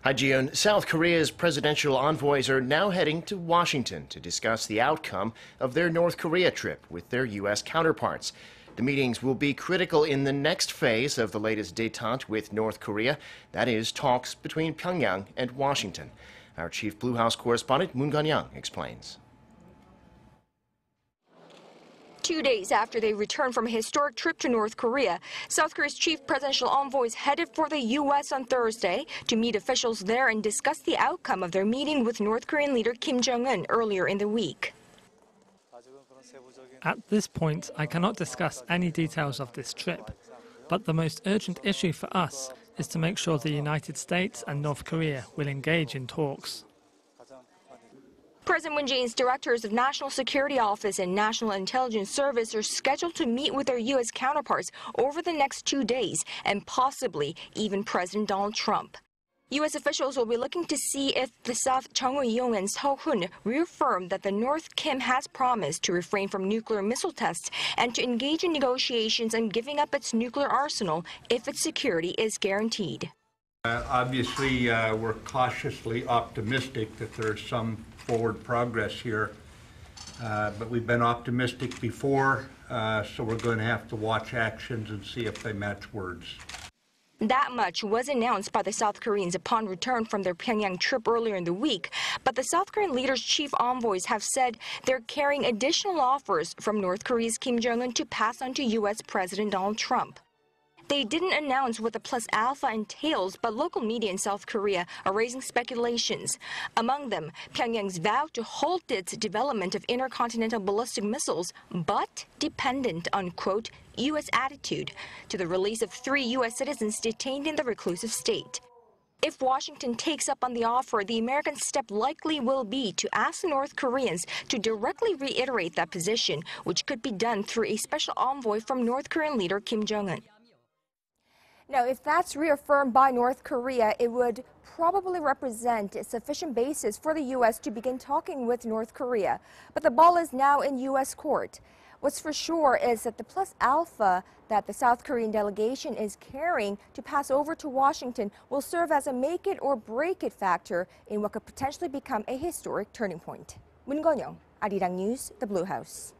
Hi, Jiyoon. South Korea's presidential envoys are now heading to Washington to discuss the outcome of their North Korea trip with their U.S. counterparts. The meetings will be critical in the next phase of the latest detente with North Korea, that is, talks between Pyongyang and Washington. Our chief Blue House correspondent, Moon Connyoung, explains. 2 days after they returned from a historic trip to North Korea, South Korea's chief presidential envoys headed for the U.S. on Thursday to meet officials there and discuss the outcome of their meeting with North Korean leader Kim Jong-un earlier in the week. At this point, I cannot discuss any details of this trip, but the most urgent issue for us is to make sure the United States and North Korea will engage in talks. President Moon Jae-in's directors of National Security Office and National Intelligence Service are scheduled to meet with their U.S. counterparts over the next 2 days, and possibly even President Donald Trump. U.S. officials will be looking to see if the South Chung Eui-yong and Seo Hun reaffirm that the North Kim has promised to refrain from nuclear missile tests and to engage in negotiations on giving up its nuclear arsenal if its security is guaranteed. Obviously, we're cautiously optimistic that there's some forward progress here, but we've been optimistic before, so we're going to have to watch actions and see if they match words. That much was announced by the South Koreans upon return from their Pyongyang trip earlier in the week, but the South Korean leader's chief envoys have said they're carrying additional offers from North Korea's Kim Jong-un to pass on to U.S. President Donald Trump. They didn't announce what the plus alpha entails, but local media in South Korea are raising speculations. Among them, Pyongyang's vow to halt its development of intercontinental ballistic missiles, but dependent on, quote, U.S. attitude to the release of 3 U.S. citizens detained in the reclusive state. If Washington takes up on the offer, the American step likely will be to ask the North Koreans to directly reiterate that position, which could be done through a special envoy from North Korean leader Kim Jong-un. Now, if that's reaffirmed by North Korea, it would probably represent a sufficient basis for the U.S. to begin talking with North Korea. But the ball is now in U.S. court. What's for sure is that the plus alpha that the South Korean delegation is carrying to pass over to Washington will serve as a make it or break it factor in what could potentially become a historic turning point. Moon Connyoung, Arirang News, the Blue House.